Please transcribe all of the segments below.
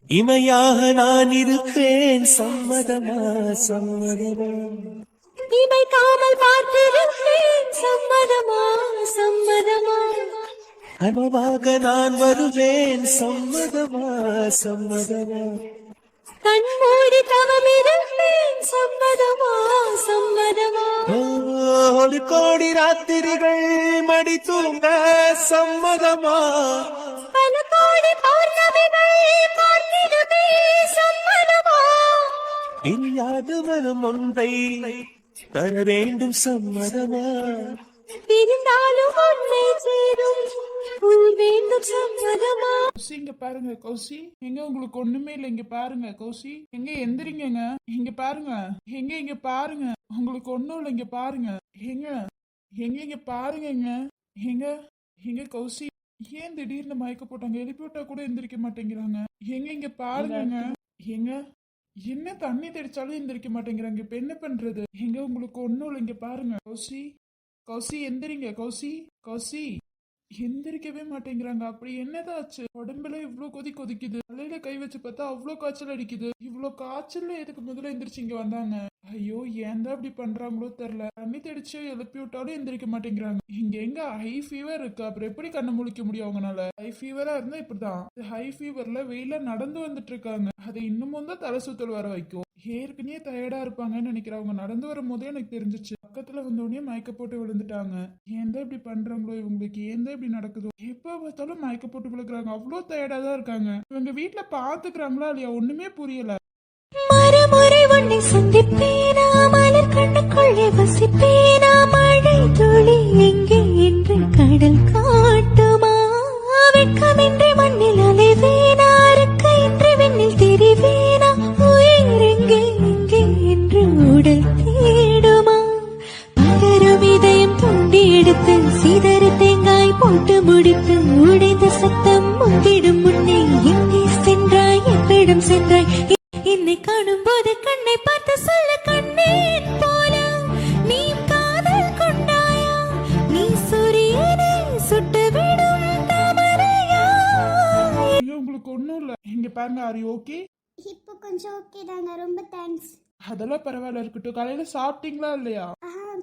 இமையாக நான் இருப்பேன், சம்மதமா சம்மதமா. இமைக்காமல் பார்த்திருப்பேன், சம்மதமா சம்மதமா. கனவாக நான் வருவேன், சம்மதமா சம்மதமா. கண்மூடி தவமிருப்பேன், சம்மதமா சம்மதமா. ஒரு கோடி ராத்திரிகள் மடி தூங்க சம்மதமா. பல கோடி பௌர்ணமிகள் பார்த்திடுமே, சம்மதமா. இல்லாது வரும் ஒன்றை தர வேண்டும், சம்மதமா. பிரிந்தாலும் ஒன்றை சேரும் உள் வேண்டும், சம்மதமா. கௌசி இங்க பாருங்க கௌசி, எங்க உங்களுக்கு ஒண்ணுமே இல்ல, இங்க பாருங்க கௌசி, எங்க எந்திரிங்க, இங்க பாருங்க, இங்க பாருங்க, உங்களுக்கு ஒண்ணும் இல்ல, இங்க பாருங்க, எங்க எங்க இங்க பாருங்க, எங்க எங்க கௌசி, ஏன் திடீர்னு மயக்க போட்டாங்க? எழுப்பி விட்டா கூட எந்திரிக்க மாட்டேங்கிறாங்க. இங்க பாருங்க, எங்க என்ன தண்ணி தெளிச்சாலும் எந்திரிக்க மாட்டேங்கிறாங்க. இப்ப என்ன பண்றது? எங்க உங்களுக்கு ஒண்ணும் இல்ல, இங்க பாருங்க கௌசி, கௌசி எந்திரிங்க கௌசி, கௌசி எந்திரிக்கவே மாட்டேங்கிறாங்க. அப்படி என்னதாச்சு? உடம்புல இவ்ளோ கொதிக்குது, தலையில கை வச்சு பார்த்தா அவ்வளோ காய்ச்சல் அடிக்குது. இவ்ளோ காய்ச்சல்ல எதுக்கு முதல்ல எந்திரிச்சு இங்க வந்தாங்க? ஐயோ, ஏன் தான் அப்படி பண்றாங்களோ தெரியல. தண்ணி தெளிச்சு எழுப்பி விட்டாலும் எந்திரிக்க மாட்டேங்கிறாங்க. இங்க எங்க ஹை ஃபீவர் இருக்கு, அப்புறம் எப்படி கண்ணை முழிக்க முடியும் அவங்கனால? ஹை ஃபீவரா இருந்தா இப்படிதான். ஹை ஃபீவர்ல வெயில நடந்து வந்துட்டு இருக்காங்க, அது இன்னமும் தான் தலை சுத்தல் வர வைக்கும். ஏற்கனவே டயர்டா இருப்பாங்கன்னு நினைக்கிறேன். அவங்க நடந்து வரும் போதே எனக்கு தெரிஞ்சிச்சு. பக்கத்துல வந்தோடனே மயக்க போட்டு விழுந்துட்டாங்க. ஏன் தான் இப்படி பண்றாங்களோ இவங்களுக்கு? ஏன் தான் இப்படி நடக்குதோ? எப்ப பார்த்தாலும் மயக்க போட்டு விழுக்குறாங்க. அவ்வளோ டயர்டா தான் இருக்காங்க. இவங்க வீட்டுல பாத்துக்கிறாங்களா இல்லையா ஒண்ணுமே புரியல. மறுமுறை உன்னை சந்திப்பேனா, மலர் கண்ணுக்குள்ளே வசிப்பேனா, மழை துளி எங்கே என்று கடல் காட்டுமா, வெட்கமின்றி மண்ணில் அலைவேனா, இன்றி விண்ணில் தெரிவேனா, உயிர் எங்கே எங்கே என்று உடல் தேடுமா, பதறும் இதயம் தூண்டி எடுத்து சிதறு தேங்காய் போட்டு முடித்து உடைந்த சத்தம் முந்திடும் முன்னே எங்கே சென்றாய், எவ்விடம் சென்றாய், என்னை காணும் போது கண்ணை பார்த்து சொல்ல, கண்ணேன் போல நீ காதல் கொண்டாயா, நீ சூரியனை சுட்டுவிடும் தாமரையா. உங்களுக்கு ஒண்ணும் இல்ல, இங்க பாருங்க. Are you okay? இப்போ கொஞ்சம் ஓகே தாங்க, ரொம்ப தேங்க்ஸ். அதெல்லாம் பரவாயில்ல இருக்கட்டும். காலையில சாப்பிட்டீங்களா இல்லையா?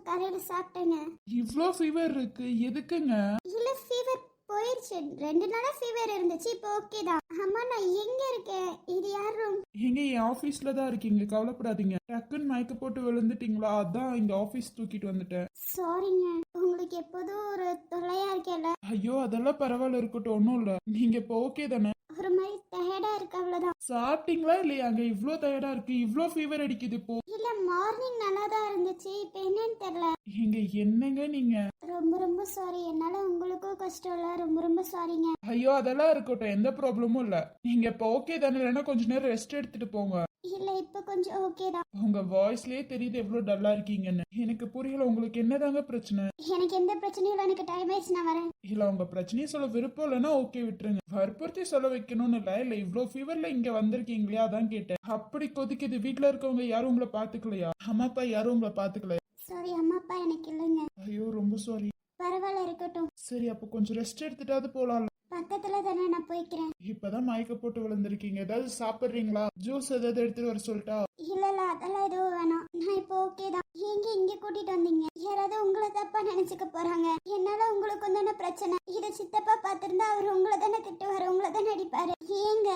காலையில சாப்பிட்டேங்க. இவ்ளோ ஃபீவர் இருக்கு எதுக்குங்க? இல்ல, ஃபீவர் போயிடுச்சு. 2 நாளா ஃபீவர் இருந்துச்சு, இப்போ ஓகே தான். அம்மா, நான் எங்க இருக்கேன்? இது யார் ரூம்? எங்க என் ஆபீஸ்ல தான் இருக்கீங்க, கவலைப்படாதீங்க. டக்குன்னு மயக்க போட்டு விழுந்துட்டீங்களா, அதான் இங்க ஆபீஸ் தூக்கிட்டு வந்துட்டேன். சாரிங்க, உங்களுக்கு எப்போதும் ஒரு தொல்லையா இருக்கேல்ல. ஐயோ, அதெல்லாம் பரவாயில்ல இருக்கட்டும், ஒன்றும் இல்லை. நீங்க இப்போ ஓகே தானே? ஒரு மாதிரி டயர்டா இருக்கு, அவ்வளவுதான். சாப்பிட்டீங்களா இல்லையா? அங்க இவ்ளோ டயர்டா இருக்கு, இவ்ளோ ஃபீவர் அடிக்குது இப்போ. இல்ல, மார்னிங் நல்லா தான் இருந்துச்சு, இப்போ என்னன்னு தெரியல. எங்க என்னங்க நீங்க? ரொம்ப ரொம்ப சாரி, என்னால உங்களுக்கும் கஷ்டம் இல்ல, ரொம்ப ரொம்ப சாரிங்க. ஐயோ, அதெல்லாம் இருக்கட்டும், எந்த ப்ராப்ளமும் இல்ல. நீங்க இப்போ ஓகே தானே? இல்லைன்னா கொஞ்ச நேரம் ரெஸ்ட் எடுத்துட்டு போங்க. இல்ல, இப்ப கொஞ்சம் ஓகே தான். உங்க வாய்ஸ்லயே தெரியுது எவ்வளவு டல்லா இருக்கீங்கன்னு. எனக்கு புரியல, உங்களுக்கு என்னதாங்க பிரச்சனை? எனக்கு எந்த பிரச்சனையும் இல்ல, எனக்கு டைம் ஆயிடுச்சு, நான் வரேன். இல்ல, உங்க பிரச்சனையை சொல்ல விருப்பம் இல்லைன்னா ஓகே விட்டுருங்க. வற்புறுத்தி சொல்ல வைக்கணும்னு இல்ல இவ்ளோ ஃபீவர்ல இங்க வந்திருக்கீங்களே அதான் கேட்டேன். அப்படி கொதிக்குது, வீட்டுல இருக்கவங்க யாரும் உங்களை பாத்துக்கலையா? அம்மா அப்பா யாரும் உங்களை பாத்துக்கலையா? சாரி, அம்மா அப்பா எனக்கு இல்லைங்க. ஐயோ, ரொம்ப சாரி. பரவாயில்ல, இருக்கட்டும். சரி, அப்ப கொஞ்சம் ரெஸ்ட் எடுத்துட்டாவது போலாம்ல. பக்கத்துல தானே, நான் போய்க்கிறேன். இப்பதான் மயக்க போட்டு விழுந்திருக்கீங்க, ஏதாவது சாப்பிடுறீங்களா? ஜூஸ் ஏதாவது எடுத்துட்டு வர சொல்லிட்டா? இல்ல இல்ல, அதெல்லாம் எதுவும் வேணாம், நான் இப்போ ஓகே தான். எங்க இங்க கூட்டிட்டு வந்தீங்க? யாராவது உங்களை தப்பா நினைச்சுக்க போறாங்க. என்னால உங்களுக்கு தானே பிரச்சனை. இத சித்தப்பா பாத்திருந்தா அவர் உங்களை தானே திட்டுவாரு, உங்களை தானே அடிப்பாரு. ஏங்க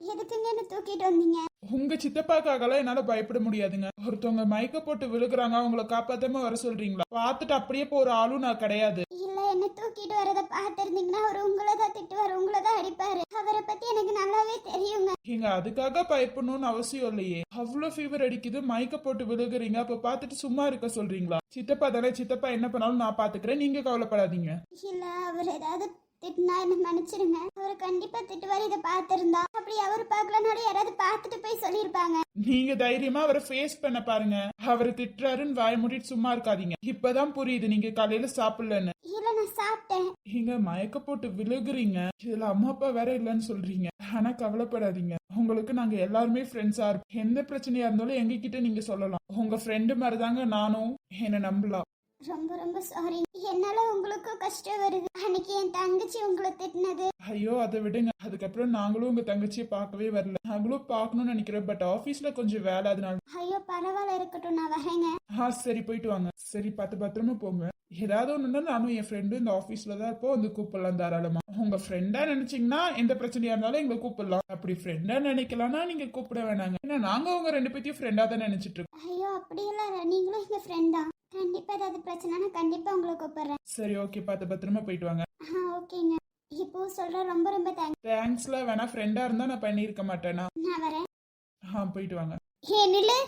எதுக்குங்க என்ன தூக்கிட்டு வந்தீங்க? உங்க சித்தப்பாக்காகலாம் என்னால பயப்பட முடியாதுங்க. ஒருத்தவங்க மயக்க போட்டு விழுகுறாங்க, அவங்கள காப்பாத்தாம வர சொல்றீங்களா? பார்த்துட்டு அப்படியே போற ஆளும் நான் கிடையாது. இல்ல, என்ன தூக்கிட்டு வரத பாத்திருந்தீங்கன்னா அவர் உங்களை தான் திட்டுவாரு, உங்களை தான் அடிப்பாரு. அவரை பத்தி எனக்கு நல்லாவே தெரியுங்க. நீங்க அதுக்காக பயப்படணும்னு அவசியம் இல்லையே. அவ்வளவு ஃபீவர் அடிக்குது, மயக்க போட்டு விழுகுறீங்க, அப்ப பார்த்துட்டு சும்மா இருக்க சொல்றீங்களா? சித்தப்பா தானே, சித்தப்பா என்ன பண்ணாலும் நான் பாத்துக்கிறேன், நீங்க கவலைப்படாதீங்க. இல்ல, அவர் ஏதாவது திட்டினா என்ன மன்னிச்சிருங்க. அவர் கண்டிப்பா திட்டுவார், இதை பார்த்திருந்தா. அப்படி அவர் பார்க்கலனாலும் யாராவது பார்த்துட்டு போய் சொல்லியிருப்பாங்க. நீங்க தைரியமா அவரை ஃபேஸ் பண்ண பாருங்க. அவரை திட்டுறாருன்னு வாய மூடிட்டு சும்மா இருக்காதீங்க. இப்பதான் புரியுது நீங்க காலையில சாப்பிடலன்னு. இல்ல, நான் சாப்பிட்டேன். நீங்க மயக்க போட்டு விழுகுறீங்க, இதுல அம்மா அப்பா வேற இல்லைன்னு சொல்றீங்க. ஆனா கவலைப்படாதீங்க, உங்களுக்கு நாங்க எல்லாருமே ஃப்ரெண்ட்ஸா இருப்போம். எந்த பிரச்சனையா இருந்தாலும் எங்க கிட்ட நீங்க சொல்லலாம். உங்க ஃப்ரெண்டு மாதிரிதாங்க நானும், என்ன நம்பலாம். ரொம்ப ரொம்ப சாரி. என்னால உங்களுக்கு கஷ்டம் வருது. அன்னைக்கு என் தங்கச்சி உங்களை திட்டினது. ஐயோ அதை விடுங்க. அதுக்கப்புறம் நாங்களும் உங்க தங்கச்சியை பார்க்கவே வரல. நாங்களும் பார்க்கணும்னு நினைக்கிறோம். பட் ஆபீஸ்ல கொஞ்சம் வேலை, அதனால. ஐயோ பரவாயில்ல, இருக்கட்டும், நான் வரேங்க. சரி போயிட்டு வாங்க. சரி பத்திரமா போங்க. ஏதாவது ஒண்ணுன்னா நானும் என் ஃப்ரெண்டு இந்த ஆபீஸ்ல தான் இருப்போம். வந்து கூப்பிடலாம் தாராளமா. உங்க ஃப்ரெண்டா நினைச்சீங்கன்னா எந்த பிரச்சனையா இருந்தாலும் எங்களை கூப்பிடலாம். அப்படி ஃப்ரெண்டா நினைக்கலாம்னா நீங்க கூப்பிட வேணாங்க. ஏன்னா நாங்க உங்க 2 பேத்தையும் ஃப்ரெண்டா தான் நினைச்சிட்டு இருக்கோம். ஐயோ அப்படியெல்லாம் இல்லை, நீங்களும் எங்க ஃப்ரெண்ட் தான். கண்டிப்பா ஏதாவது பிரச்சனைனா கண்டிப்பா உங்களை கூப்பிடுறேன். சரி ஓகே, பத்திரமா போயிட்டு வாங்க. ஓகேங்க. இப்போ சொல்ற ரொம்ப ரொம்ப தேங்க்ஸ். தேங்க்ஸ்ல வேணா, ஃப்ரெண்டா இருந்தா நான் பண்ணியிருக்க மாட்டேனா. நான் வரேன். போயிட்டு வாங்க. ஏ நில்லு.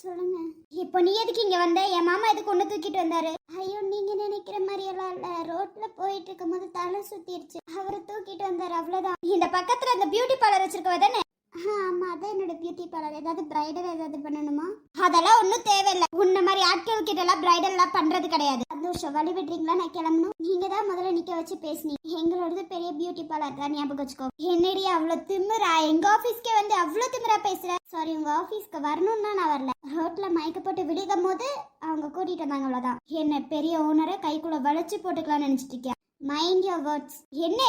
சொல்லுங்க. இப்போ நீ எதுக்கு இங்க வந்த? என் மாமா எதுக்கு ஒண்ணு தூக்கிட்டு வந்தாரு? ஐயோ நீங்க நினைக்கிற மாதிரி எல்லாம் இல்ல. ரோட்ல போயிட்டு இருக்கும் போது தலை சுத்திருச்சு. அவரை தூக்கிட்டு வந்தாரு, அவ்வளவுதான். இந்த பக்கத்துல அந்த பியூட்டி பார்லர் வச்சிருக்கவ தானே? ஆமா, அதான் என்னோட பியூட்டி பார்லர். ஏதாவது பிரைடல் ஏதாவது பண்ணணுமா? அதெல்லாம் ஒன்றும் தேவையில்லை. உன்ன மாதிரி ஆட்கள் கிட்ட எல்லாம் பிரைடல் எல்லாம் பண்றது கிடையாது. சந்தோஷம், வழி விட்டுறீங்களா? நான் கிளம்பணும். நீங்க தான் முதல்ல நிக்க வச்சு பேசுனீங்க. எங்களோடது பெரிய பியூட்டி பார்லர் தான், ஞாபகம் வச்சுக்கோ. என்னடி அவ்வளவு திமிரா? எங்க ஆபீஸ்க்கே வந்து அவ்வளவு திமிரா பேசுற? சாரி, உங்க ஆபீஸ்க்கு வரணும்னா நான் வரல. ரோட்ல மயக்க போட்டு விழுகும் போது அவங்க கூட்டிட்டு வந்தாங்க, அவ்வளவுதான். என்ன பெரிய ஓனரை கைக்குள்ள வளைச்சு போட்டுக்கலாம்னு நினைச்சிட்டு இருக்கியா? Mind your words.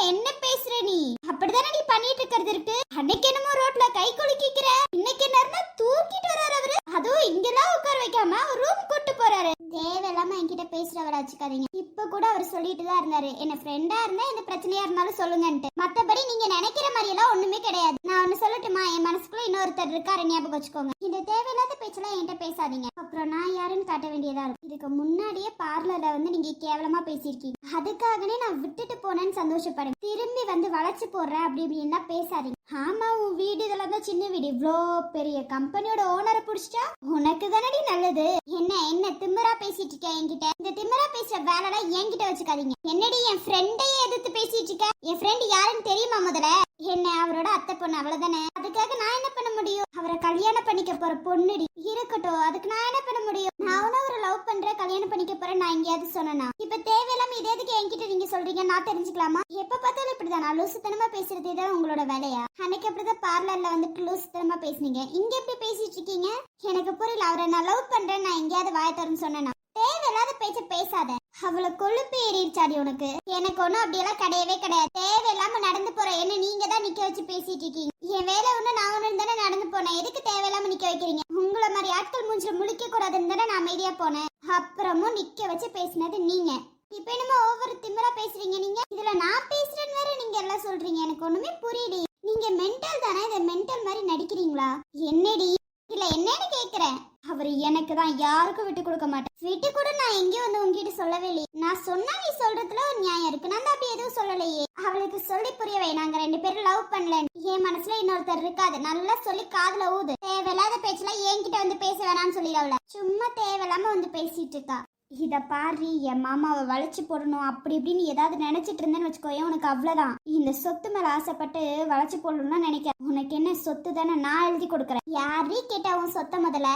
என்ன பேசுற நீ? அப்படிதானே நீ பண்ணிட்டு இருக்கிறது இருக்கு. அன்னைக்கு என்னமோ ரோட்ல கை குலுக்கிக்கிற, இன்னைக்கு என்ன தூக்கிட்டு வர்றாரு அவரு. அதுவும் இங்கெல்லாம் உட்கார வைக்காம ரூம் கூட்டு போறாரு. தேவையில்லாம என்கிட்ட பேசுறவரை வச்சுக்காதீங்க. இப்ப கூட அவர் சொல்லிட்டு தான் இருந்தாரு, என்ன ஃப்ரெண்டா இருந்தா எந்த பிரச்சனையா இருந்தாலும் சொல்லுங்கன்ட்டு. மத்தபடி நீங்க நினைக்கிற மாதிரி எல்லாம் ஒண்ணுமே கிடையாது. நான் ஒண்ணு சொல்லட்டுமா? என் மனசுக்குள்ள இன்னொருத்தர் இருக்காரு, ஞாபகம் வச்சுக்கோங்க. இந்த தேவையில்லாத பேச்செல்லாம் என்கிட்ட பேசாதீங்க. அப்புறம் நான் யாருன்னு காட்ட வேண்டியதா இருக்கும். இதுக்கு முன்னாடியே பார்லர்ல வந்து நீங்க கேவலமா பேசியிருக்கீங்க. அதுக்காகவே நான் விட்டுட்டு போனேன்னு சந்தோஷப்படுங்க. திரும்பி வந்து வளைச்சு போடுறேன் அப்படி இப்படின்னா பேசாதீங்க. ஆமா, உன் வீடு இதெல்லாம் தான் சின்ன வீடு. இவ்வளோ பெரிய கம்பெனியோட ஓனரை புடிச்சிட்டா உனக்கு தானடி நல்லது. என்ன திமிரா பேசிட்டு இருக்க என்கிட்ட? இந்த திமிரா பேசுற வேலைலாம் என்கிட்ட வச்சுக்காதீங்க. என்னடி என் ஃப்ரெண்டையே எதிர்த்து பேசிட்டு இருக்க? என் ஃப்ரெண்ட் யாருன்னு தெரியுமா முதல்ல? என்ன அவரோட அத்தை பொண்ணு, அவ்வளவுதானே. அதுக்காக நான் என்ன பண்ண முடியும்? அவரை கல்யாணம் பண்ணிக்க போற பொண்ணுடி. இருக்கட்டும், அதுக்கு நான் என்ன பண்ண முடியும்? நானும் அவரை லவ் பண்றேன், கல்யாணம் பண்ணிக்க போறேன் நான் எங்கேயாவது சொன்னா? இப்ப தேவையில்லாம இதே எதுக்கு என்கிட்ட நீங்க சொல்றீங்க? நான் தெரிஞ்சுக்கலாமா? எப்ப பார்த்தாலும் இப்படிதான் நான் லூசுத்தனமா பேசுறதே தான் உங்களோட வேலையா? அன்னைக்கு அப்படிதான் பார்லர்ல வந்துட்டு லூசுத்தனமா பேசுனீங்க. இங்க எப்படி பேசிட்டு இருக்கீங்க? எனக்கு புரியல. அவரை நான் லவ் பண்றேன் நான் எங்கேயாவது வாய தரேன்னு சொன்னா? தேவையில்லாத பேச்ச பேசாத. அவ்வளவு கொழுப்பு ஏறிடுச்சாடி உனக்கு? எனக்கு ஒண்ணும் அப்படியெல்லாம் கிடையவே கிடையாது. தேவையில்லாம நடந்து போற என்ன நீங்க தான் நிக்க வச்சு பேசிட்டு இருக்கீங்க. என் வேலை ஒண்ணு நான் ஒண்ணு தானே நடந்து போனேன். எதுக்கு தேவையில்லாம நிக்க வைக்கிறீங்க? உங்களை மாதிரி ஆட்கள் மூஞ்சில முழிக்க கூடாதுன்னு தானே நான் அமைதியா போனேன். அப்புறமும் நிக்க வச்சு பேசினது நீங்க. இப்ப என்னமோ ஒவ்வொரு திமிரா பேசுறீங்க நீங்க. இதுல நான் பேசுறேன்னு வேற நீங்க எல்லாம் சொல்றீங்க. எனக்கு ஒண்ணுமே புரியல. நீங்க மென்டல் தானே? இதை மென்டல் மாதிரி நடிக்கிறீங்களா? என்னடி இல்ல என்னன்னு கேக்குறேன். அவரு எனக்கு தான், யாருக்கும் விட்டு கொடுக்க மாட்டேன். விட்டு கூட நான் எங்கேயும் வந்து உங்ககிட்ட சொல்லவே இல்லையே. நான் சொன்னா நீ சொல்றதுல ஒரு நியாயம் இருக்கு. நான் அப்படி எதுவும் சொல்லலையே. அவளுக்கு சொல்லி புரியவை, நாங்க 2 பேரும் லவ் பண்ணல. என் மனசுல இன்னொருத்தர் இருக்காது. நல்லா சொல்லி காதுல ஊது. தேவையில்லாத பேச்செல்லாம் என்கிட்ட வந்து பேச வேணாம்னு சொல்லிடல. சும்மா தேவையில்லாம வந்து பேசிட்டு இருக்கா. இத பாரு, என் மாமாவை வளைச்சு போடணும் அப்படி இப்படின்னு ஏதாவது நினைச்சிட்டு இருந்தேன்னு வச்சுக்கோயேன், உனக்கு அவ்வளவுதான். இந்த சொத்து மேல ஆசைப்பட்டு வளைச்சு போடணும்னா நினைக்க. உனக்கு என்ன சொத்து தானே நான் எழுதி கொடுக்குறேன். யாரே கேட்டா உன் சொத்தை முதல்ல?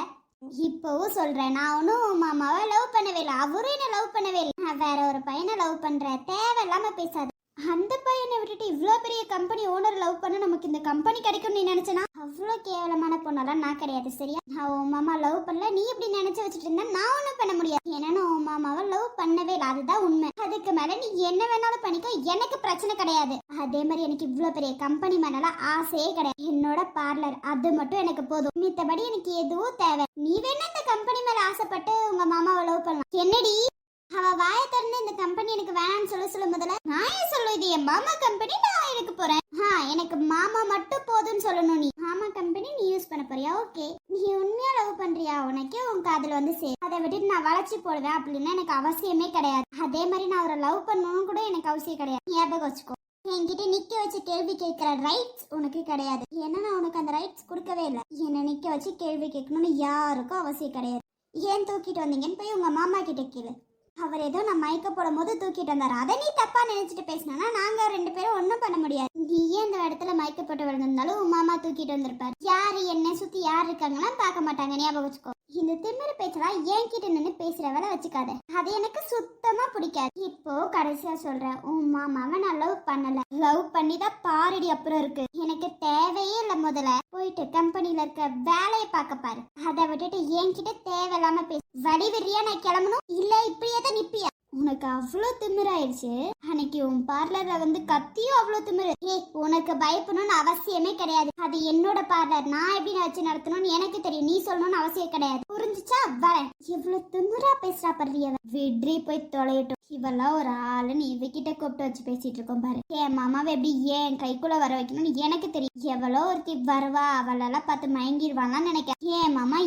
இப்பவும் சொல்றேன், நான் ஒன்னும் உன் மாமாவை லவ் பண்ணவே இல்லை. அவரும் என்ன லவ் பண்ணவே இல்லை. நான் வேற ஒரு பையனை லவ் பண்றேன். தேவையில்லாம பேசாது. அந்த பையனை விட்டுட்டு இவ்வளோ பெரிய கம்பெனி ஓனர் லவ் பண்ண நமக்கு இந்த கம்பெனி கிடைக்கும் நீ நினைச்சனா? அவ்வளோ கேவலமான பொண்ணெல்லாம் நான் கிடையாது, சரியா? நான் உன் மாமா லவ் பண்ணல, நீ இப்படி நினைச்சு வச்சுட்டு இருந்தா நான் ஒன்றும் பண்ண முடியாது. ஏன்னா நான் உன் மாமாவை லவ் பண்ணவே இல்லை, அதுதான் உண்மை. அதுக்கு மேல நீ என்ன வேணாலும் பண்ணிக்கோ, எனக்கு பிரச்சனை கிடையாது. அதே மாதிரி எனக்கு இவ்வளோ பெரிய கம்பெனி மேலாம் ஆசையே கிடையாது. என்னோட பார்லர் அது மட்டும் எனக்கு போதும். மித்தபடி எனக்கு எதுவும் தேவை. நீ வேணா இந்த கம்பெனி மேல ஆசைப்பட்டு உங்க மாமாவை லவ் பண்ணலாம். என்னடி அவ வாய திறந்து இந்த கம்பெனி எனக்கு வேணாம்னு சொல்ல முதல்ல. நான் ஏன் சொல்ல? இது என் மாமா கம்பெனி, நான் இருக்க போறேன். எனக்கு மாமா மட்டும் போதும்னு சொல்லணும். நீ மாமா கம்பெனி நீ யூஸ் பண்ண போறியா? ஓகே, நீ உண்மையா லவ் பண்றியா? உனக்கே உன் காதுல வந்து சரி. அதை விட்டுட்டு நான் வளைச்சு போடுவேன் அப்படின்னா எனக்கு அவசியமே கிடையாது. அதே மாதிரி நான் அவரை லவ் பண்ணணும் கூட எனக்கு அவசியம் கிடையாது. ஞாபகம் வச்சுக்கோ. என்கிட்ட நிக்க வச்சு கேள்வி கேட்கிற ரைட்ஸ் உனக்கு கிடையாது. ஏன்னா நான் உனக்கு அந்த ரைட்ஸ் கொடுக்கவே இல்லை. என்னை நிக்க வச்சு கேள்வி கேட்கணும்னு யாருக்கும் அவசியம் கிடையாது. ஏன் தூக்கிட்டு வந்தீங்கன்னு போய் உங்க மாமா கிட்ட கேளு. அவர் ஏதோ நான் மயக்க போடும் போது தூக்கிட்டு வந்தாரு. அதை நீ தப்பா நினைச்சிட்டு பேசினா நாங்க 2 பேரும் ஒன்னும் பண்ண முடியாது. நீ ஏன் இந்த இடத்துல மயக்கப்பட்டு விழுந்திருந்தாலும் உன் மாமா தூக்கிட்டு வந்திருப்பாரு. யாரு என்ன சுத்தி யார் இருக்காங்கன்னா பார்க்க மாட்டாங்க, ஞாபகம் வச்சுக்கோ. இந்த திமிரு பேச்செல்லாம் என்கிட்ட நின்று பேசுற வேலை வச்சுக்காத. அது எனக்கு சுத்தமா பிடிக்காது. இப்போ கடைசியா சொல்றேன், உன் மாமாவை நான் லவ் பண்ணல. லவ் பண்ணி தான் பாருடி அப்புறம் இருக்கு. எனக்கு தேவையே இல்ல. முதல்ல போயிட்டு கம்பெனில இருக்க வேலையை பார்க்க பாரு. அதை விட்டுட்டு என்கிட்ட தேவையில்லாம பேசு. வடிவெறியா நான் கிளம்பணும் இல்ல இப்படியே தான் நிப்பியா? உனக்கு அவ்வளோ திமிராயிடுச்சு. அன்னைக்கு உன் பார்லர்ல வந்து கத்தியும் அவ்வளோ திமிரு. உனக்கு பயப்படணும்னு அவசியமே கிடையாது. அது என்னோட பார்லர். நான் எப்படி வச்சு நடத்தணும்னு எனக்கு தெரியும். நீ சொல்லணும்னு அவசியம் கிடையாது. புரிஞ்சுச்சா? வரேன். இவ்வளவு திமிரா பேசுறா பண்றியவ. விட்ரி போய் தொலையட்டும். இவெல்லாம் ஒரு ஆளுன்னு இவகிட்ட கூப்பிட்டு வச்சு பேசிட்டு இருக்கோம் பாரு. என் மாமாவை எப்படி ஏன் கைக்குள்ள வர வைக்கணும்னு எனக்கு தெரியும். எவ்வளோ ஒருத்தி வருவா, அவளெல்லாம் பார்த்து மயங்கிடுவாங்கன்னு நினைக்கிறேன். என் மாமா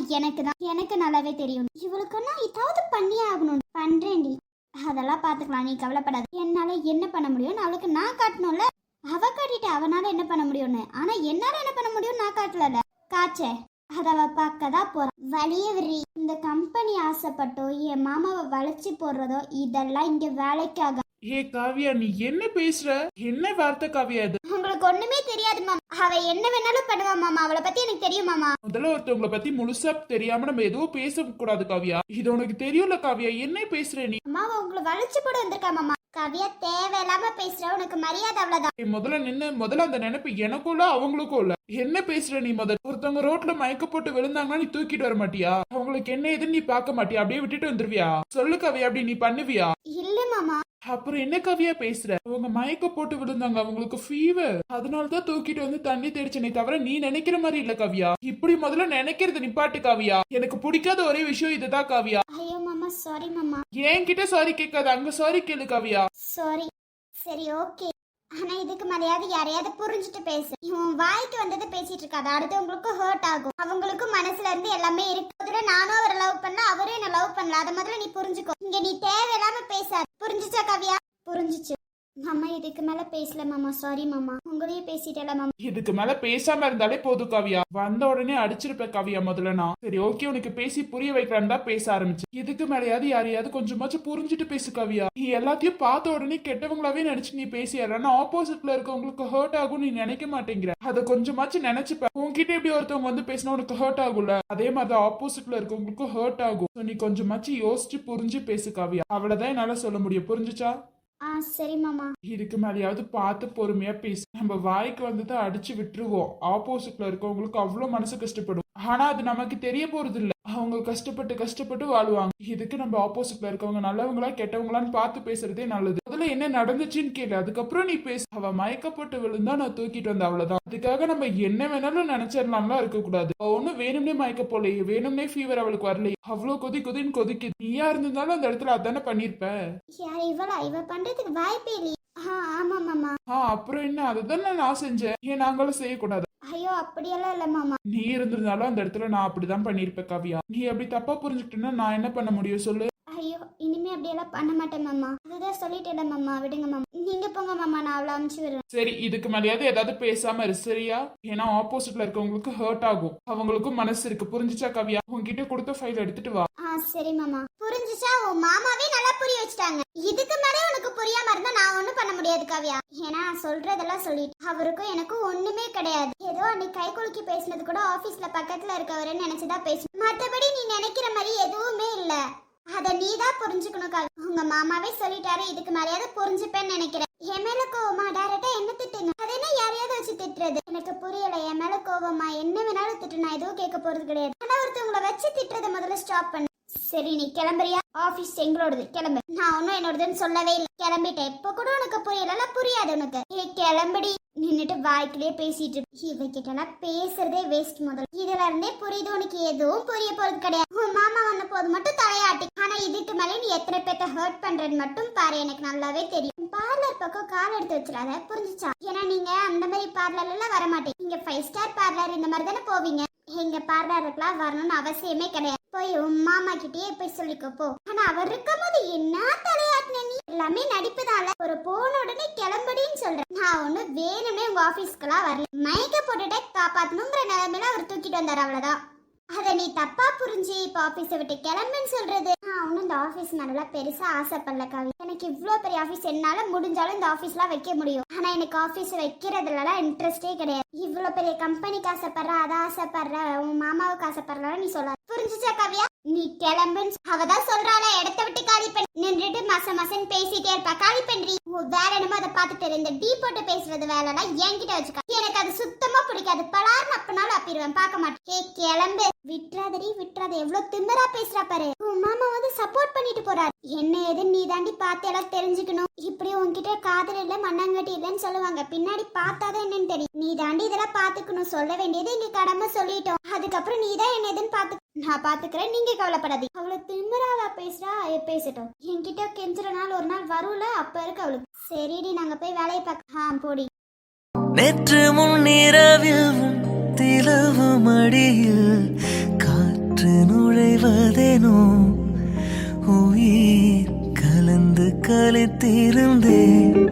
எனக்கு நல்லாவே தெரியும். இவளுக்குன்னா ஏதாவது பண்ணியே ஆகணும். பண்றேன்டி, அதெல்லாம் பாத்துக்கலாம், நீ கவலைப்படாது. என்னால என்ன பண்ண முடியும் அவளுக்கு நான் காட்டணும்ல. அவ காட்டிட்டு அவனால என்ன பண்ண முடியும்னு. ஆனா என்னால என்ன பண்ண முடியும் நான் காட்டல. காய்ச்ச அத அவ பார்க்கதான் போறான். வழியே விரி. இந்த கம்பெனி ஆசைப்பட்டோ என் மாமாவை வளைச்சு போடுறதோ இதெல்லாம் இங்க வேலைக்காக. ஏ காவியா, நீ என்ன பேசுற? என்ன வார்த்தை காவியா இது? உங்களுக்கு ஒண்ணுமே தெரியாது மாமா. அவ என்ன வேணாலும் பண்ணுவா மாமா. அவளை பத்தி எனக்கு தெரியும் மாமா. முதல்ல ஒருத்தவங்களை பத்தி முழுசா தெரியாம நம்ம எதுவும் பேச கூடாது காவியா. இது உனக்கு தெரியும்ல காவியா, என்ன பேசுற நீ? அம்மாவை உங்களை வளைச்சு போட வந்திருக்கா மாமா. காவியா தேவையில்லாம பேசுற. உனக்கு மரியாதை அவ்வளவுதான். முதல்ல அந்த நினைப்பு எனக்கும் இல்ல அவங்களுக்கும் இல்ல. என்ன பேசுற நீ? ஒருத்தவங்க ரோட்ல மயக்க போட்டு விழுந்தாங்கன்னா நீ தூக்கிட்டு வர மாட்டியா? அவங்களுக்கு என்ன ஏதுன்னு நீ பாக்க மாட்டியா? அப்படியே விட்டுட்டு வந்துருவியா? சொல்லு காவியா, அப்படி நீ பண்ணுவியா? இல்ல மாமா. அப்புறம் என்ன காவியா பேசுற? அவங்க மயக்க போட்டு விழுந்தாங்க, அவங்களுக்கு ஃபீவர், அதனாலதான் தூக்கிட்டு வந்து தண்ணி தெளிச்சனே தவிர நீ நினைக்கிற மாதிரி இல்ல காவியா. இப்படி முதல்ல நினைக்கிறது நிப்பாட்டு காவியா. எனக்கு பிடிக்காத ஒரே விஷயம் இதுதான் காவியா. ஐயோ மாமா, சாரி மாமா. என்கிட்ட சாரி கேட்காது, அங்க சாரி கேளு காவியா. சாரி. சரி ஓகே. ஆனா இதுக்கு மேலையாவது யாரையாவது புரிஞ்சுட்டு பேசு. இவன் வாய்க்கு வந்தது பேசிட்டு இருக்காது. அடுத்து உங்களுக்கு ஹர்ட் ஆகும். அவங்களுக்கும் மனசுல இருந்து எல்லாமே இருக்கு. நானும் அவரை லவ் பண்ணல, அவரும் என்ன லவ் பண்ணல. அதை முதல்ல நீ புரிஞ்சுக்கோ. இங்க நீ தேவையில்லாம பேசாத. புரிஞ்சுச்சா காவியா? புரிஞ்சுச்சு மாமா. இதுக்கு மேல பேசல மாமா. சாரி மாமா. உங்களையும் பேசிட்டல மாமா. இதுக்கு மேல பேசாம இருந்தாலே போதும் காவியா. வந்த உடனே அடிச்சிருப்ப காவியா முதல்ல நான். சரி ஓகே, உனக்கு பேசி புரிய வைக்கலான்னு தான் பேச ஆரம்பிச்சு. இதுக்கு மேலையாவது யாரையாவது கொஞ்சமாச்சும் புரிஞ்சுட்டு பேசு காவியா. நீ எல்லாத்தையும் பார்த்த உடனே கெட்டவங்களாவே நினைச்சு நீ பேசிடுறா. ஆப்போசிட்ல இருக்கவங்களுக்கு ஹர்ட் ஆகும் நீ நினைக்க மாட்டேங்கிற. அதை கொஞ்சமாச்சும் நினைச்சுப்ப. உன்கிட்ட எப்படி ஒருத்தவங்க வந்து பேசினா உனக்கு ஹர்ட் ஆகும்ல, அதே மாதிரி ஆப்போசிட்ல இருக்கவங்களுக்கு ஹர்ட் ஆகும். நீ கொஞ்சமாச்சும் யோசிச்சு புரிஞ்சு பேசு காவியா. அவ்வளவுதான் என்னால சொல்ல முடியும். புரிஞ்சுச்சா? சரி மாமா. இதுக்கு மேலேயாவது பார்த்து பொறுமையா பேசு. நம்ம வாய்க்கு வந்ததை அடிச்சு விட்டுருவோம். ஆப்போசிட்ல இருக்கவங்களுக்கு அவ்வளவு மனசு கஷ்டப்படும். ஆனா அது நமக்கு தெரிய போறது இல்ல. அவங்க கஷ்டப்பட்டு வாழ்வாங்க. இதுக்கு நம்ம ஆப்போசிட்ல இருக்கவங்க நல்லவங்களா கெட்டவங்களான்னு பார்த்து பேசுறதே நல்லது. முதல்ல என்ன நடந்துச்சுன்னு கேளு, அதுக்கப்புறம் நீ பேசு. அவ மயக்கப்பட்டு விழுந்தா நான் தூக்கிட்டு வந்த, அவ்வளவுதான். அதுக்காக நம்ம என்ன வேணாலும் நினைச்சிடலாம்லாம் இருக்க கூடாது. ஒன்னும் வேணும்னே மயக்க போலையே, வேணும்னே ஃபீவர் அவளுக்கு வரலையே, அவ்வளவு கொதின்னு கொதிக்குது. நீயா இருந்திருந்தாலும் அந்த இடத்துல அதானே பண்ணிருப்ப. இவ பண்றதுக்கு வாய்ப்பே இல்லையே. ஆமா மாமா. அப்புறம் என்ன, அதுதான் நான் செஞ்சேன். ஏன் நாங்களும் செய்யக்கூடாது? ஐயோ அப்படியெல்லாம் இல்ல மாமா. நீ இருந்திருந்தாலும் அந்த இடத்துல நான் அப்படிதான் பண்ணிருப்பேன் காவியா. நீ அப்படி தப்பா புரிஞ்சுக்கிட்டேன்னா நான் என்ன பண்ண முடியும் சொல்லு? ஐயோ இனிமே அப்படியெல்லாம் பண்ண மாட்டேன் மாமா. அதுதான் சொல்லிட்டேன் மாமா. விடுங்க மாமா. நீங்க போங்க மாமா, நான் அவளை அனுப்பிச்சு விடுறேன். சரி, இதுக்கு மேலேயாவது ஏதாவது பேசாம இரு சரியா? ஏன்னா ஆப்போசிட்ல இருக்கவங்களுக்கு ஹர்ட் ஆகும். அவங்களுக்கும் மனசு இருக்கு. புரிஞ்சுச்சா காவியா? உங்ககிட்ட கொடுத்த ஃபைல் எடுத்துட்டு வா. சரி மாமா. புரிஞ்சுச்சா? உன் மாமாவே நல்லா புரிய வச்சுட்டாங்க. இதுக்கு மேலே உனக்கு புரியாம இருந்தா நான் ஒண்ணும் பண்ண முடியாது காவியா. ஏன்னா சொல்றதெல்லாம் சொல்லிட்டு அவருக்கும் எனக்கும் ஒண்ணுமே கிடையாது. ஏதோ அன்னைக்கு கை குலுக்கி பேசினது கூட ஆபீஸ்ல பக்கத்துல இருக்கவருன்னு நினைச்சுதான் பேசணும். மற்றபடி நீ நினைக்கிற மாதிரி எதுவுமே இல்ல. அத நீதான் புரிஞ்சுக்கணும் காவி. உங்க மாமாவே சொல்லிட்டாரு. இதுக்கு மேலேயாவது புரிஞ்சுப்பேன்னு நினைக்கிறேன். என் மேல கோவமா? டைரக்டா என்ன திட்டுங்க. அது என்ன யாரையாவது வச்சு திட்டுறது? எனக்கு புரியல. என் மேல கோவமா? என்ன வேணாலும் திட்டு, நான் எதுவும் கேட்க போறது கிடையாது. ஆனா ஒருத்தவங்களை வச்சு திட்டுறத முதல்ல ஸ்டாப் பண்ணு. சரி நீ கிளம்புறியா? ஆபீஸ் எங்களோடது, கிளம்பு. நான் ஒன்னும் என்னோடதுன்னு சொல்லவே இல்லை. கிளம்பிட்டேன். இப்ப கூட உனக்கு புரியல, புரியாது உனக்கு. கிளம்படி. நின்னுட்டு வாய்க்கிலே பேசிட்டு இவகிட்ட பேசுறதே வேஸ்ட். முதல்ல இதுல இருந்தே புரியுது உனக்கு எதுவும் புரிய போறது கிடையாது. உன் மாமா வந்த போது மட்டும் தலையாட்டி. ஆனா இதுக்கு மேலே நீ எத்தனை பேத்த ஹர்ட் பண்றது மட்டும் பாரு. எனக்கு நல்லாவே தெரியும். பார்லர் பக்கம் கால் எடுத்து வச்சிடாத. புரிஞ்சுச்சா? ஏன்னா நீங்க அந்த மாதிரி பார்லர்ல எல்லாம் வர மாட்டீங்க. நீங்க 5 ஸ்டார் பார்லர் இந்த மாதிரி தானே போவீங்க. எங்க பார்லருக்குலாம் வரணும்னு அவசியமே கிடையாது. போய் உன் மாமா கிட்டயே போய் சொல்லிக்கோ போ. ஆனா அவர் இருக்கும் போது என்ன தலையாட்டின நீ? எல்லாமே நடிப்புதான்ல. ஒரு போன உடனே கிளம்படின்னு சொல்றேன். நான் ஒண்ணு வேணும்னே உங்க ஆபீஸ்க்குலாம் வரல. மயக்க போட்டுட்டே காப்பாத்தணுங்கிற நிலைமையில அவர் தூக்கிட்டு வந்தாரு, அவ்வளவுதான். அத நீ தப்பா புரிஞ்சு இப்ப ஆபீஸை விட்டு கிளம்புன்னு சொல்றது. நான் ஒன்னும் இந்த ஆபீஸ் மேல பெருசா ஆசைப்படல காவி. எனக்கு இவ்வளவு பெரிய ஆபீஸ் என்னால முடிஞ்சாலும் இந்த ஆபீஸ்லாம் வைக்க முடியும். ஆனா எனக்கு ஆபீஸ் வைக்கிறதுலாம் இன்ட்ரெஸ்டே கிடையாது. இவ்வளவு பெரிய கம்பெனிக்கு ஆசைப்படுற, அதை ஆசைப்படுற, உன் மாமாவுக்கு ஆசைப்படுற நீ சொல்லாத. புரிஞ்சுச்சா காவியா? நீ கிளம்புன்னு அவதான் சொல்றாள, இடத்த விட்டு காலி பண்ணி நின்றுட்டு மசன் பேசிட்டே இருப்பா. காலி பண்றி, வேற என்னமோ அதை பாத்துட்டு இந்த டீ போட்டு பேசுறது வேலைலாம் என்கிட்ட வச்சுக்க. எனக்கு அது சுத்தமா பிடிக்காது. பலார்னு அப்பனாலும் அப்பிடுவேன், பார்க்க மாட்டேன். கிளம்பு. விட்டுறாதடி விட்டுறாத, எவ்வளவு திமிரா பேசுறா பாரு. உன் மாமா வந்து சப்போர்ட் பண்ணிட்டு போறாரு. என்ன ஏதுன்னு நீ தாண்டி பார்த்து எல்லாம் தெரிஞ்சுக்கணும். இப்படி உன்கிட்ட காதல் இல்ல மண்ணாங்கட்டி இல்லன்னு சொல்லுவாங்க, பின்னாடி பார்த்தாதான் என்னன்னு தெரியும். நீ தாண்டி இதெல்லாம் பாத்துக்கணும். சொல்ல வேண்டியது இங்க கடமை சொல்லிட்டோம். அதுக்கப்புறம் நீ தான் என்ன எதுன்னு பாத்து நான் பாத்துக்கிறேன், நீங்க கவலைப்படாதீங்க. அவ்வளவு திமிராவா பேசுறா? பேசட்டும். என்கிட்ட கெஞ்சுற நாள் ஒரு நாள் வரும்ல, அப்ப இருக்கு அவளுக்கு. சரிடி, நாங்க போய் வேலையை பார்க்க. போடி. நேற்று முன்னிரவில் திலவு மடியில் காற்று நுழைவதேனோ உயிர் கலந்து கலைத்திருந்தேன்.